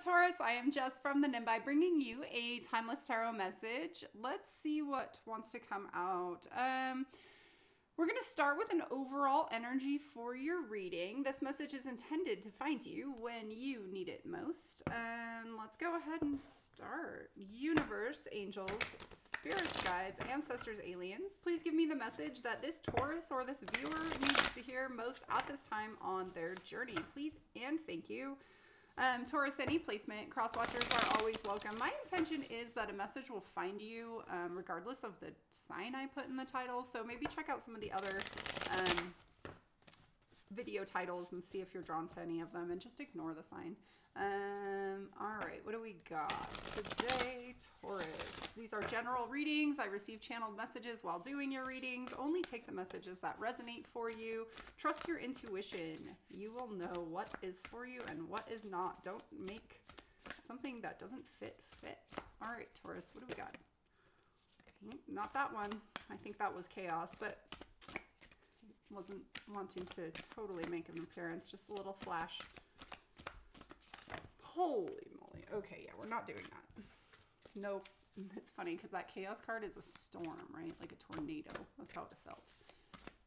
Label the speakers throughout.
Speaker 1: Taurus. I am Jess from the Nimbi bringing you a Timeless Tarot message. Let's see what wants to come out. We're going to start with an overall energy for your reading. This message is intended to find you when you need it most. And let's go ahead and start. Universe, angels, spirits, guides, ancestors, aliens, please give me the message that this Taurus or this viewer needs to hear most at this time on their journey. Please and thank you. Taurus, any placement, cross-watchers are always welcome. My intention is that a message will find you regardless of the sign I put in the title. So maybe check out some of the other video titles and see if you're drawn to any of them and just ignore the sign. All right, what do we got today, Taurus? These are general readings. I receive channeled messages while doing your readings. Only take the messages that resonate for you. Trust your intuition. You will know what is for you and what is not. Don't make something that doesn't fit. All right, Taurus, what do we got? Not that one. I think that was chaos, but wasn't wanting to totally make an appearance. Just a little flash. Holy moly. Okay, yeah, we're not doing that. Nope. It's funny because that chaos card is a storm, right? Like a tornado. That's how it felt.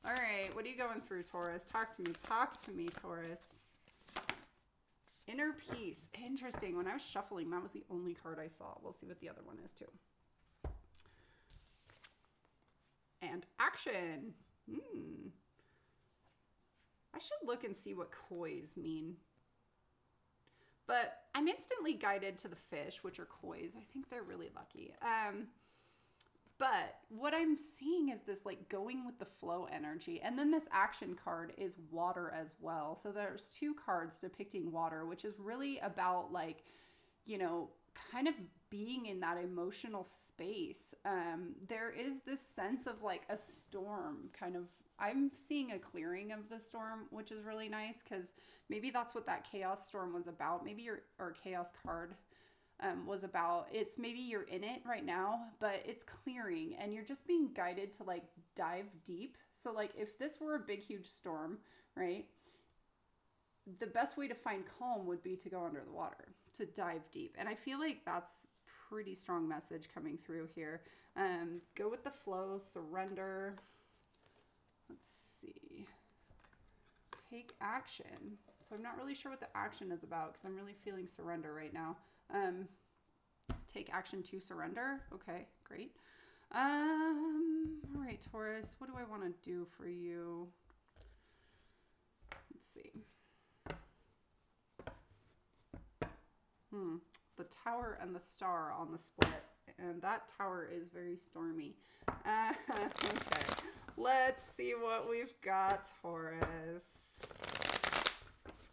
Speaker 1: All right, what are you going through, Taurus? Talk to me. Talk to me, Taurus. Inner peace. Interesting. When I was shuffling, that was the only card I saw. We'll see what the other one is, too. And action. I should look and see what kois mean. But I'm instantly guided to the fish, which are kois. I think they're really lucky. But what I'm seeing is this like going with the flow energy. And then this action card is water as well. So there's two cards depicting water, which is really about like, you know, kind of being in that emotional space. There is this sense of like a storm kind of. I'm seeing a clearing of the storm, which is really nice because maybe that's what that chaos storm was about. Maybe your chaos card was about. It's maybe you're in it right now, but it's clearing and you're just being guided to like dive deep. So like if this were a big, huge storm, right? The best way to find calm would be to go under the water, to dive deep. And I feel like that's pretty strong message coming through here. Go with the flow, surrender. Let's see. Take action. So I'm not really sure what the action is about because I'm really feeling surrender right now. Take action to surrender. Okay, great. All right, Taurus, what do I want to do for you? Let's see. The tower and the star on the split. And that tower is very stormy. Okay. Let's see what we've got, Taurus.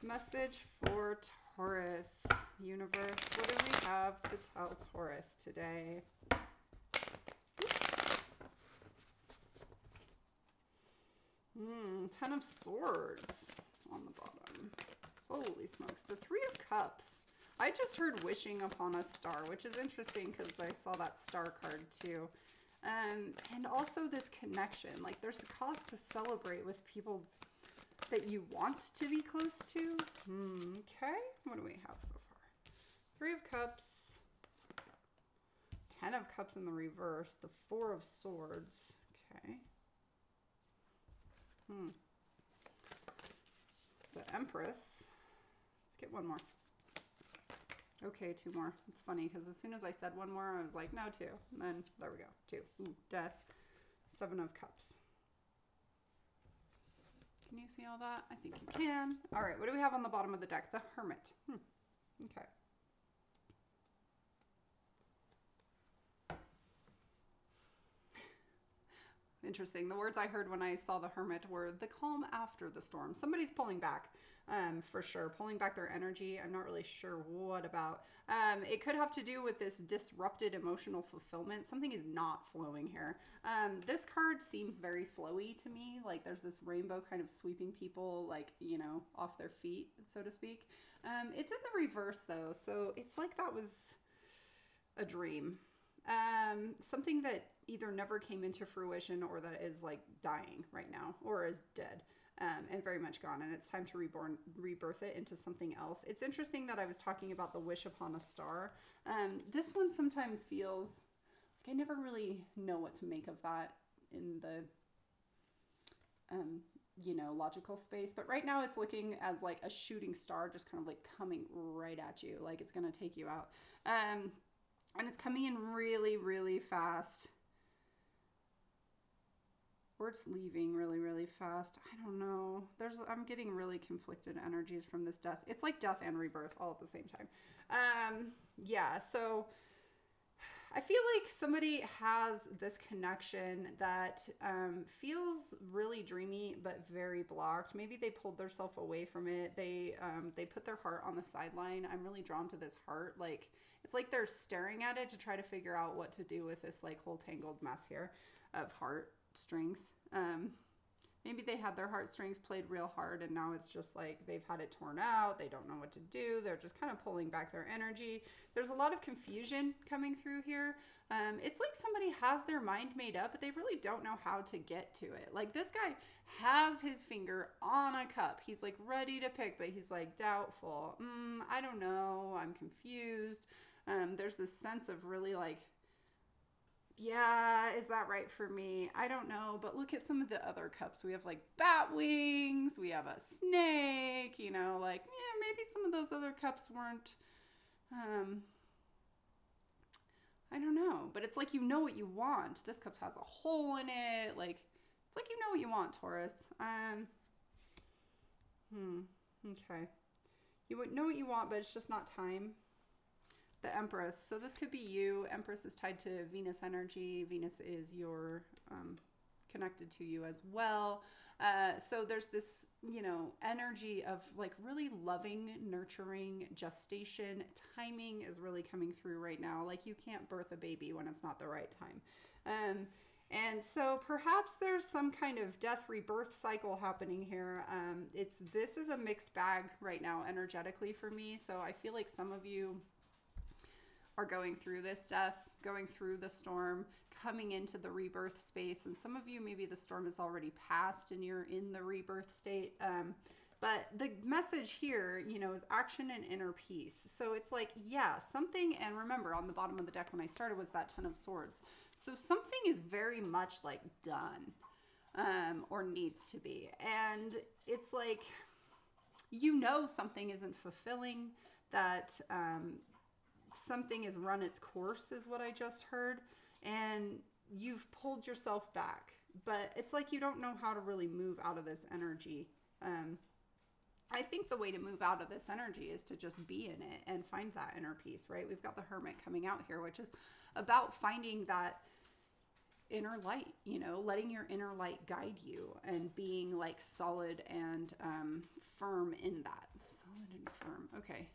Speaker 1: Message for Taurus. Universe, what do we have to tell Taurus today? Ten of Swords on the bottom. Holy smokes. The Three of Cups. I just heard wishing upon a star, which is interesting because I saw that star card too. And also this connection, like there's a cause to celebrate with people that you want to be close to. Okay, what do we have so far? Three of Cups, 10 of Cups in the reverse, the Four of Swords. Okay. The Empress. Let's get one more. Okay, two more. It's funny because as soon as I said one more, I was like, no, two. And then there we go. Two. Ooh, Death. Seven of Cups. Can you see all that? I think you can. All right, what do we have on the bottom of the deck? The Hermit. Okay. Interesting. The words I heard when I saw the Hermit were the calm after the storm. Somebody's pulling back, for sure. Pulling back their energy. I'm not really sure what about. It could have to do with this disrupted emotional fulfillment. Something is not flowing here. This card seems very flowy to me. Like there's this rainbow kind of sweeping people, like, you know, off their feet, so to speak. It's in the reverse though. So it's like that was a dream. Something that either never came into fruition or that is like dying right now or is dead. and very much gone, and it's time to rebirth it into something else. It's interesting that I was talking about the wish upon a star. This one sometimes feels like I never really know what to make of that in the, you know, logical space. But right now it's looking as like a shooting star, just kind of like coming right at you, like it's going to take you out. And it's coming in really, really fast. Or it's leaving really, really fast. I don't know. I'm getting really conflicted energies from this death. It's like death and rebirth all at the same time. Yeah, so I feel like somebody has this connection that feels really dreamy, but very blocked. Maybe they pulled themselves away from it. They put their heart on the sideline. I'm really drawn to this heart. Like, it's like they're staring at it to try to figure out what to do with this like whole tangled mess here of heart strings. Maybe they had their heartstrings played real hard, and now it's just like they've had it torn out. They don't know what to do. They're just kind of pulling back their energy. There's a lot of confusion coming through here. It's like somebody has their mind made up, but they really don't know how to get to it. Like, this guy has his finger on a cup. He's like ready to pick, but he's like doubtful. I don't know. I'm confused. There's this sense of really like, yeah, is that right for me? I don't know, but look at some of the other cups. We have like bat wings, we have a snake, you know, like, yeah, maybe some of those other cups weren't, I don't know, but it's like, you know what you want. This cup has a hole in it. Like, it's like, you know what you want, Taurus. Okay. You would know what you want, but it's just not time. The Empress. So this could be you. Empress is tied to Venus energy. Venus is your connected to you as well. So there's this, you know, energy of like really loving, nurturing, gestation. Timing is really coming through right now. Like, you can't birth a baby when it's not the right time. And so perhaps there's some kind of death rebirth cycle happening here. This is a mixed bag right now energetically for me. So I feel like some of you are going through this death, going through the storm, coming into the rebirth space. And some of you, maybe the storm is already passed and you're in the rebirth state. But the message here, you know, is action and inner peace. So it's like, yeah, something, and remember on the bottom of the deck when I started was that Ten of Swords. So something is very much like done, or needs to be. And it's like, you know, something isn't fulfilling, that, something has run its course is what I just heard, and you've pulled yourself back, but it's like you don't know how to really move out of this energy. I think the way to move out of this energy is to just be in it and find that inner peace, right? We've got the Hermit coming out here, which is about finding that inner light, you know, letting your inner light guide you and being like solid and firm in that. Solid and firm. Okay,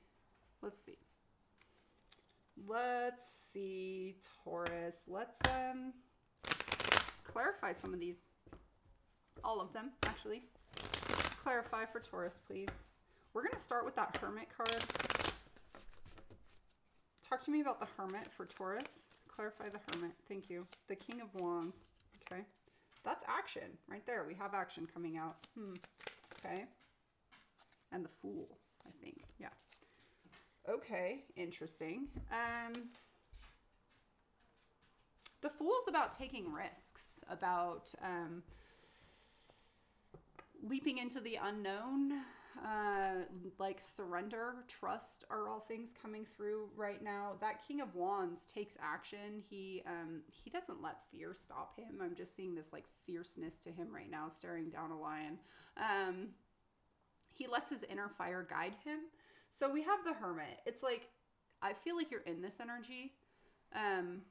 Speaker 1: let's see. Let's see, Taurus. Let's clarify some of these. All of them, actually. Clarify for Taurus, please. We're going to start with that Hermit card. Talk to me about the Hermit for Taurus. Clarify the Hermit. Thank you. The King of Wands. Okay. That's action right there. We have action coming out. Okay. And the Fool, I think. Yeah. Okay, interesting. The Fool is about taking risks, about leaping into the unknown, like surrender, trust are all things coming through right now. That King of Wands takes action. He doesn't let fear stop him. I'm just seeing this like fierceness to him right now, staring down a lion. He lets his inner fire guide him. So we have the Hermit. It's like, I feel like you're in this energy, and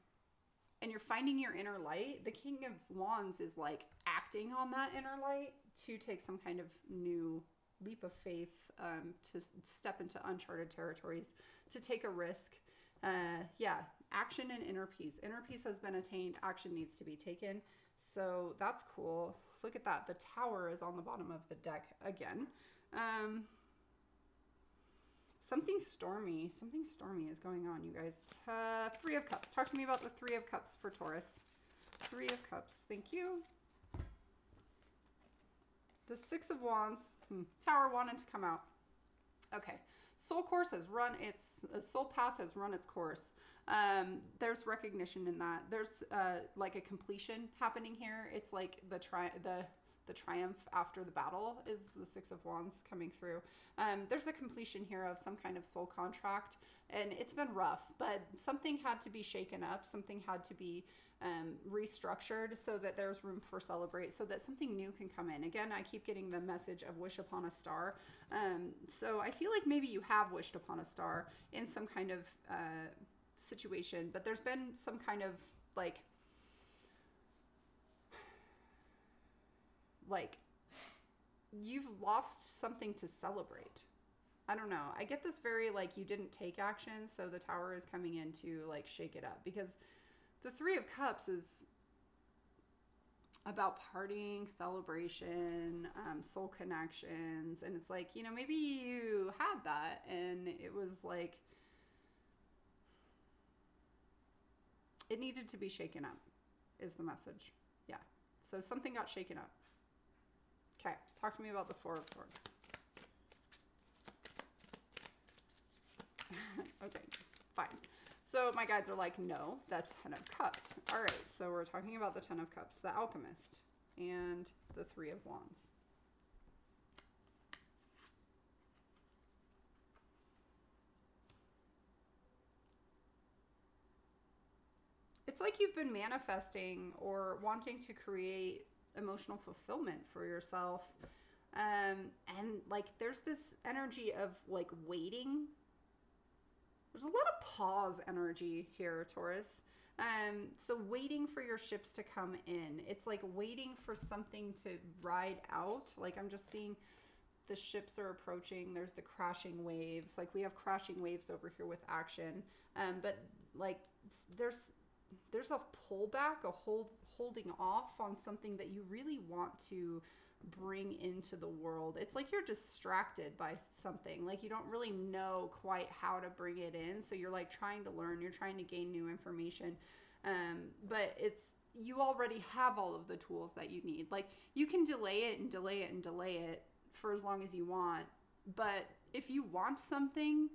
Speaker 1: you're finding your inner light. The King of Wands is like acting on that inner light to take some kind of new leap of faith, to step into uncharted territories, to take a risk. Yeah, action and inner peace. Inner peace has been attained. Action needs to be taken. So that's cool. Look at that. The Tower is on the bottom of the deck again. Something stormy is going on, you guys. Three of Cups. Talk to me about the Three of Cups for Taurus. Three of Cups. Thank you. The Six of Wands. Tower wanted to come out. Okay. Soul course has run its soul path has run its course. There's recognition in that. There's like a completion happening here. It's like the triumph after the battle is the Six of Wands coming through. There's a completion here of some kind of soul contract, and it's been rough, but something had to be shaken up. Something had to be restructured so that there's room for celebrate, so that something new can come in. Again, I keep getting the message of wish upon a star. So I feel like maybe you have wished upon a star in some kind of situation, but there's been some kind of like you've lost something to celebrate. I don't know. I get this very like you didn't take action, so the Tower is coming in to like shake it up, because the Three of Cups is about partying, celebration, soul connections, and it's like, you know, maybe you had that and it was like it needed to be shaken up is the message. Yeah. So something got shaken up. Okay, talk to me about the Four of Swords. Okay, fine. So my guides are like, no, the Ten of Cups. All right, so we're talking about the Ten of Cups, the Alchemist, and the Three of Wands. It's like you've been manifesting or wanting to create emotional fulfillment for yourself. And like there's this energy of like waiting. There's a lot of pause energy here, Taurus. So waiting for your ships to come in. It's like waiting for something to ride out. Like I'm just seeing the ships are approaching. There's the crashing waves. Like we have crashing waves over here with action. But like there's a pullback, holding off on something that you really want to bring into the world. It's like you're distracted by something. Like you don't really know quite how to bring it in. So you're like trying to learn, you're trying to gain new information. But you already have all of the tools that you need. Like you can delay it and delay it and delay it for as long as you want. But if you want something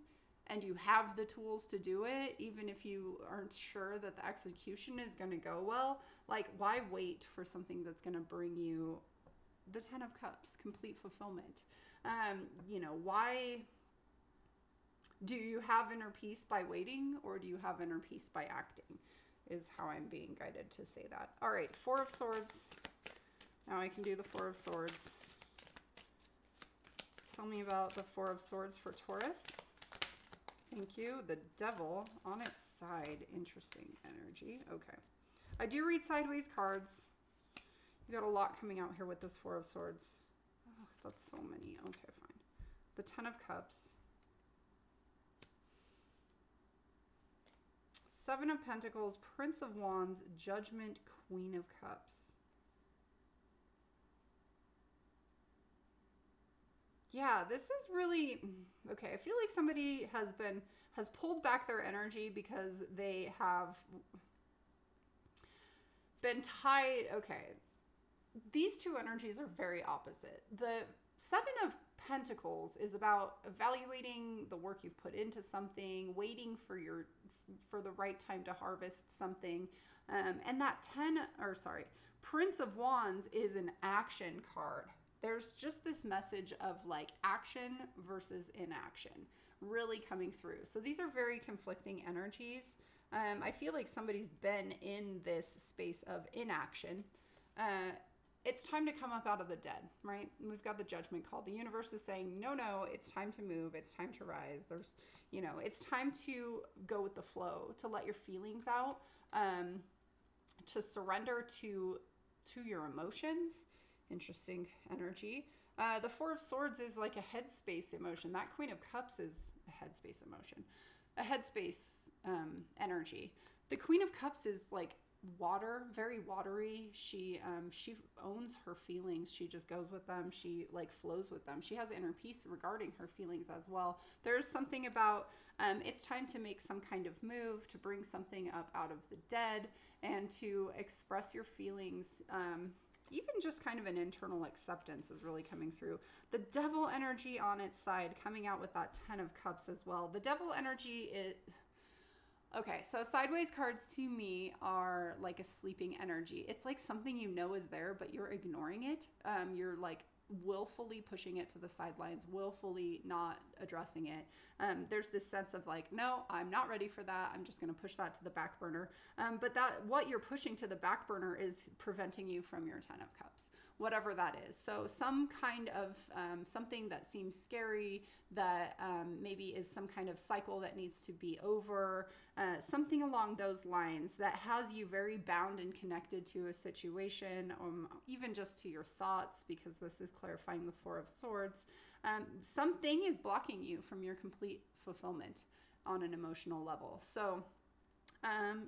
Speaker 1: and you have the tools to do it, even if you aren't sure that the execution is going to go well, like why wait for something that's going to bring you the Ten of Cups, complete fulfillment? You know, why do you have inner peace by waiting, or do you have inner peace by acting, is how I'm being guided to say that. All right, Four of Swords. Now I can do the Four of Swords. Tell me about the Four of Swords for Taurus. Thank you. The Devil on its side. Interesting energy. Okay. I do read sideways cards. You got a lot coming out here with this Four of Swords. Oh, that's so many. Okay, fine. The Ten of Cups. Seven of Pentacles, Prince of Wands, Judgment, Queen of Cups. Yeah, this is really, okay, I feel like somebody has pulled back their energy because they have been tied. Okay, these two energies are very opposite. The Seven of Pentacles is about evaluating the work you've put into something, waiting for the right time to harvest something. And that Prince of Wands is an action card. There's just this message of like action versus inaction really coming through. So these are very conflicting energies. I feel like somebody's been in this space of inaction. It's time to come up out of the dead, right? We've got the Judgment call. The universe is saying, no, it's time to move. It's time to rise. It's time to go with the flow, to let your feelings out, to surrender to your emotions. Interesting energy. The Four of Swords is like a headspace emotion. That Queen of Cups is a headspace emotion, a headspace energy. The Queen of Cups is like water, very watery. She owns her feelings. She just goes with them. She like flows with them. She has inner peace regarding her feelings as well. There's something about it's time to make some kind of move, to bring something up out of the dead, and to express your feelings even just kind of an internal acceptance is really coming through. The devil energy on its side coming out with that 10 of cups as well. The devil energy is... Okay, so sideways cards to me are like a sleeping energy. It's like something you know is there, but you're ignoring it. You're like willfully pushing it to the sidelines, willfully not addressing it. There's this sense of like, no, I'm not ready for that. I'm just going to push that to the back burner. But that what you're pushing to the back burner is preventing you from your 10 of cups, whatever that is. So some kind of something that seems scary, that maybe is some kind of cycle that needs to be over, something along those lines that has you very bound and connected to a situation, even just to your thoughts, because this is clarifying the Four of Swords. Something is blocking you from your complete fulfillment on an emotional level. So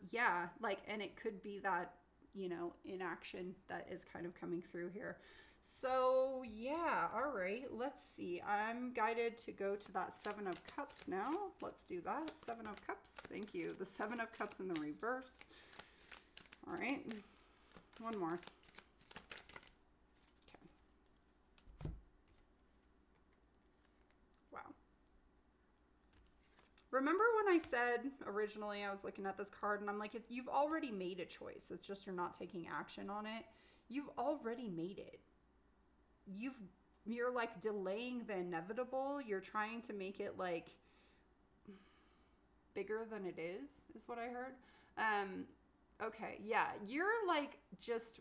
Speaker 1: yeah, like, and it could be that, you know, inaction that is kind of coming through here. So yeah, all right, let's see. I'm guided to go to that 7 of Cups now. Let's do that. 7 of Cups. Thank you. The 7 of Cups in the reverse. All right, one more. Okay. Wow. Remember when I said originally I was looking at this card and I'm like, you've already made a choice. It's just you're not taking action on it. You've already made it. You're like delaying the inevitable. You're trying to make it like bigger than it is what I heard. Okay, yeah, you're like just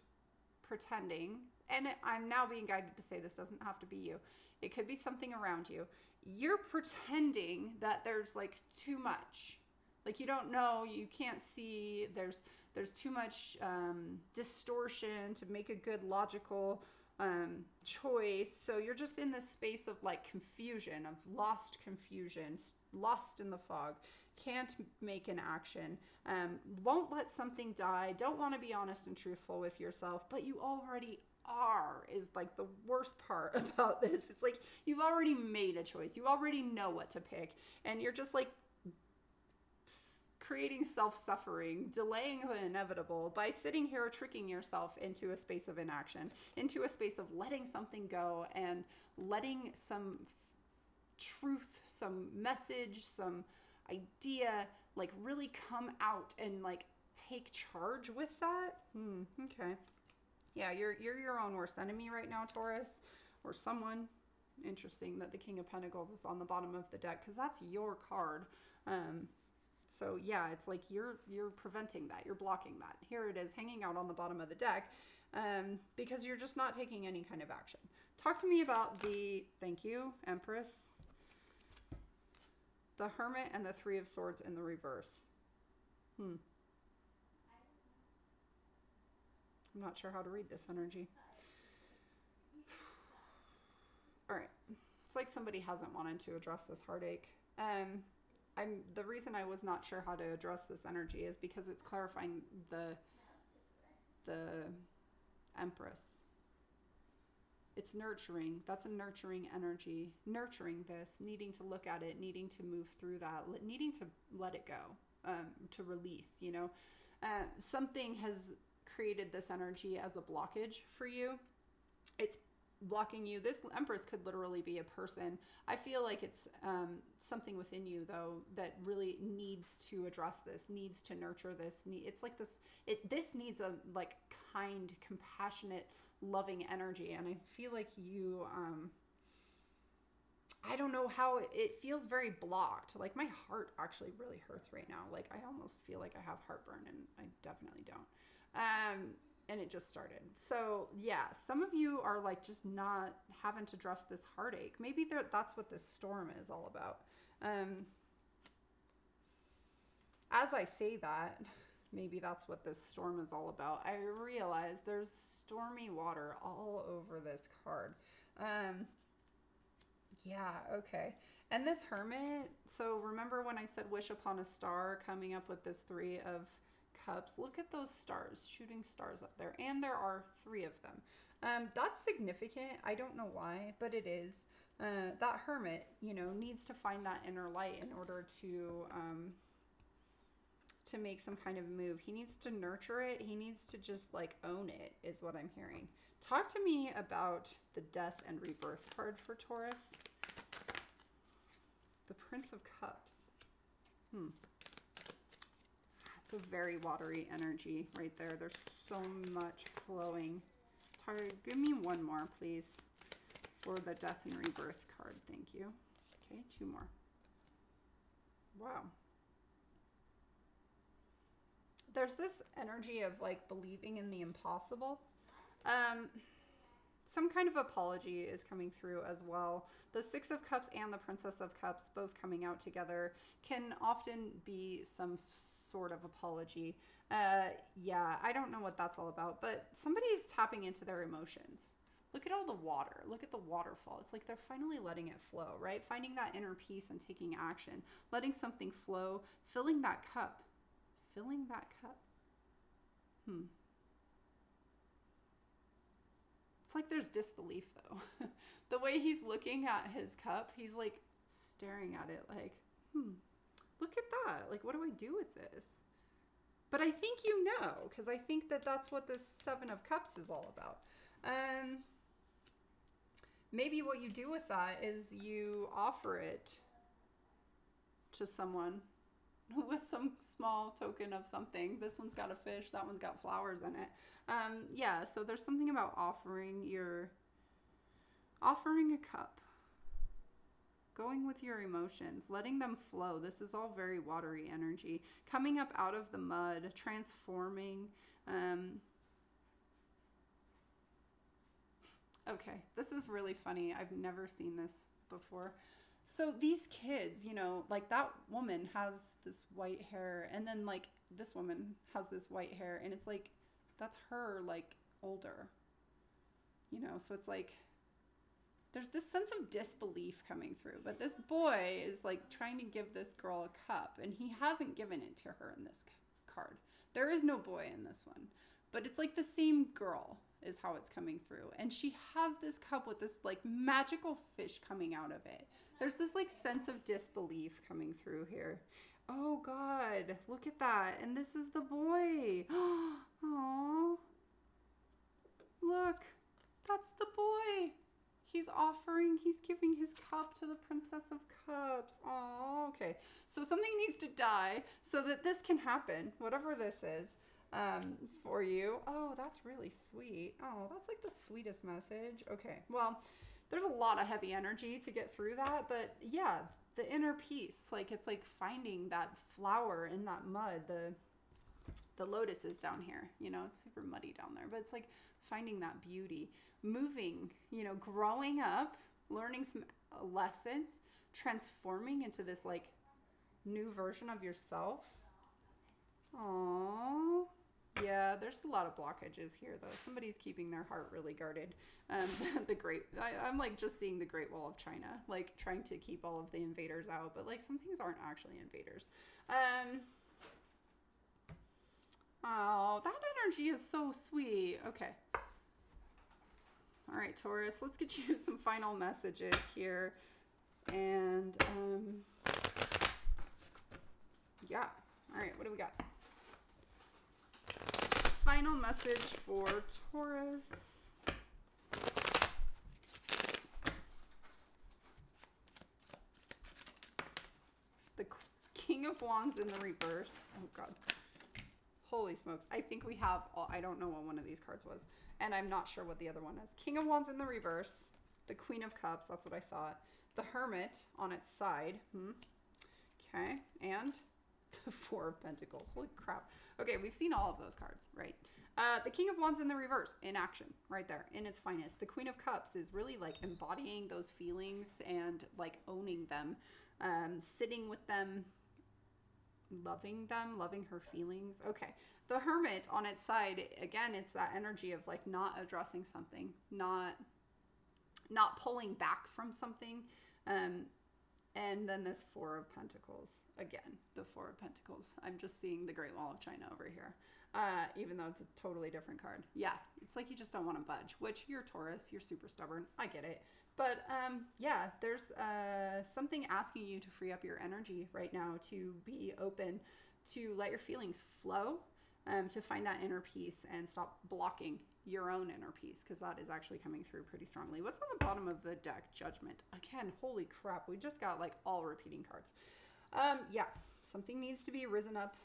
Speaker 1: pretending, and I'm now being guided to say this doesn't have to be you. It could be something around you. You're pretending that there's like too much. Like you don't know, you can't see, there's too much distortion to make a good logical choice. So you're just in this space of like confusion, of lost confusion, lost in the fog, can't make an action, won't let something die, don't want to be honest and truthful with yourself, but you already are, is like the worst part about this. It's like you've already made a choice, you already know what to pick, and you're just like creating self-suffering, delaying the inevitable by sitting here tricking yourself into a space of inaction, into a space of letting something go and letting some truth, some message, some idea like really come out and like take charge with that. Okay. Yeah, you're your own worst enemy right now, Taurus, or someone. Interesting that the King of Pentacles is on the bottom of the deck because that's your card. So yeah, it's like you're preventing that, you're blocking that. Here it is hanging out on the bottom of the deck because you're just not taking any kind of action. Talk to me about the, thank you, Empress, the Hermit, and the Three of Swords in the reverse. I'm not sure how to read this energy. All right. It's like somebody hasn't wanted to address this heartache. The reason I was not sure how to address this energy is because it's clarifying the Empress. It's nurturing. That's a nurturing energy. Nurturing this, needing to look at it, needing to move through that, needing to let it go, to release, you know. Something has created this energy as a blockage for you. It's blocking you. This Empress could literally be a person. I feel like it's something within you though that really needs to address this, needs to nurture this. It's like this needs a like kind, compassionate, loving energy, and I feel like you I don't know how it feels very blocked. Like my heart actually really hurts right now. Like I almost feel like I have heartburn, and I definitely don't. And it just started. So yeah, some of you are like just not having to address this heartache. Maybe that's what this storm is all about. As I say that, maybe that's what this storm is all about. I realize there's stormy water all over this card. Yeah, okay. And this Hermit, so remember when I said wish upon a star, coming up with this Three of Cups? Look at those stars, shooting stars up there, and there are 3 of them. That's significant. I don't know why, but it is. That Hermit, you know, needs to find that inner light in order to to make some kind of move. He needs to nurture it. He needs to just like own it, is what I'm hearing. Talk to me about the Death and Rebirth card for Taurus. The Prince of Cups. It's a very watery energy right there. There's so much flowing. Give me one more, please, for the Death and Rebirth card. Thank you. Okay, 2 more. Wow. There's this energy of like believing in the impossible. Some kind of apology is coming through as well. The Six of Cups and the Princess of Cups both coming out together can often be some sort of apology. Yeah, I don't know what that's all about, but somebody's tapping into their emotions. Look at all the water. Look at the waterfall. It's like they're finally letting it flow, right? Finding that inner peace and taking action. Letting something flow. Filling that cup. Filling that cup. It's like there's disbelief, though. The way he's looking at his cup, he's like staring at it like, look at that. Like, what do I do with this? But I think you know, because I think that that's what this Seven of Cups is all about. Maybe what you do with that is you offer it to someone with some small token of something. This one's got a fish, that one's got flowers in it. Yeah, so there's something about offering a cup, going with your emotions, letting them flow. This is all very watery energy, coming up out of the mud, transforming. Okay, this is really funny. I've never seen this before. So these kids, you know, like that woman has this white hair, and then like this woman has this white hair, and it's like, that's her like older, you know, so it's like, there's this sense of disbelief coming through, but this boy is like trying to give this girl a cup, and he hasn't given it to her in this card. There is no boy in this one, but it's like the same girl is how it's coming through, and she has this cup with this like magical fish coming out of it. There's this like sense of disbelief coming through here. Oh God, look at that. And this is the boy. Oh, look, that's the boy. He's giving his cup to the Princess of Cups. Oh, okay. So something needs to die so that this can happen, whatever this is, for you. Oh, that's really sweet. Oh, that's like the sweetest message. Okay, well, there's a lot of heavy energy to get through that, but yeah, the inner peace, like it's like finding that flower in that mud. The lotus is down here, you know, it's super muddy down there, but it's like finding that beauty, moving, you know, growing up, learning some lessons, transforming into this like new version of yourself. Aww. Yeah, there's a lot of blockages here, though. Somebody's keeping their heart really guarded. I'm like just seeing the Great Wall of China, like trying to keep all of the invaders out, but like some things aren't actually invaders. Oh, that energy is so sweet. Okay. All right, Taurus, let's get you some final messages here. And yeah. All right, what do we got? Final message for Taurus. The King of Wands in the reverse. Oh God. Holy smokes. I think we have, I don't know what one of these cards was, and I'm not sure what the other one is. King of Wands in the reverse. The Queen of Cups, that's what I thought. The Hermit on its side. Okay, and the Four of Pentacles. Holy crap. Okay, we've seen all of those cards, right? The King of Wands in the reverse, in action, right there, in its finest. The Queen of Cups is really like embodying those feelings and like owning them, sitting with them, loving her feelings. Okay, the Hermit on its side, again, it's that energy of like not addressing something, not pulling back from something. And then this Four of Pentacles. Again, the Four of Pentacles. I'm just seeing the Great Wall of China over here. Even though it's a totally different card. Yeah, it's like you just don't want to budge, which you're Taurus, you're super stubborn. I get it. But yeah, there's something asking you to free up your energy right now, to be open, to let your feelings flow, to find that inner peace and stop blocking your own inner peace, because that is actually coming through pretty strongly. What's on the bottom of the deck? Judgment. Again, holy crap, we just got like all repeating cards. Yeah, something needs to be risen up.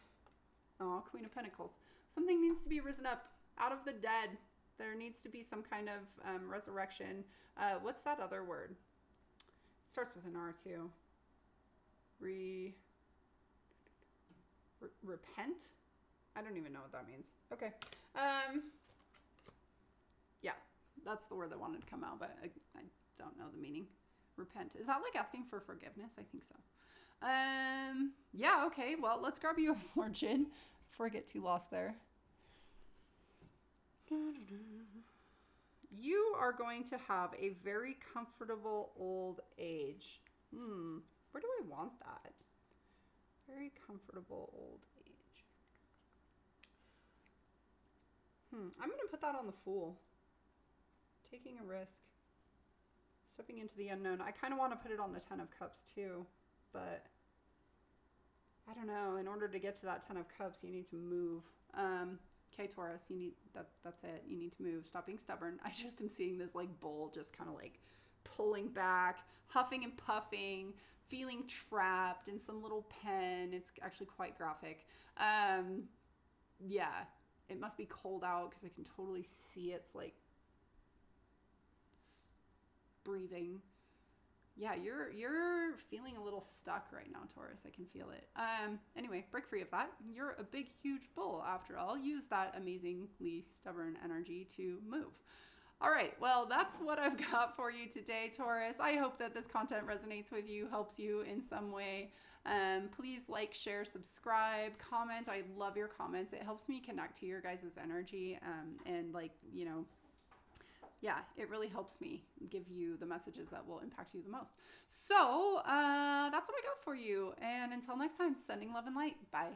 Speaker 1: Oh, Queen of Pentacles. Something needs to be risen up out of the dead. There needs to be some kind of resurrection. What's that other word? It starts with an R too. Repent? I don't even know what that means. Okay. Yeah, that's the word that wanted to come out, but I don't know the meaning. Repent. Is that like asking for forgiveness? I think so. Yeah, okay. Well, let's grab you a fortune before I get too lost there. You are going to have a very comfortable old age. Where do I want that? Very comfortable old age. I'm going to put that on the Fool. Taking a risk. Stepping into the unknown. I kind of want to put it on the Ten of Cups too, but I don't know. In order to get to that Ten of Cups, you need to move. Okay, Taurus, you need that's it. You need to move. Stop being stubborn. I just am seeing this like bull just kind of like pulling back, huffing and puffing, feeling trapped in some little pen. It's actually quite graphic. Yeah, it must be cold out because I can totally see it's like breathing. Yeah, you're feeling a little stuck right now, Taurus. I can feel it. Anyway, break free of that. You're a big, huge bull after all. Use that amazingly stubborn energy to move. All right, well, that's what I've got for you today, Taurus. I hope that this content resonates with you, helps you in some way. Please like, share, subscribe, comment. I love your comments. It helps me connect to your guys' energy, and like, you know, yeah, it really helps me give you the messages that will impact you the most. So that's what I got for you. And until next time, sending love and light. Bye.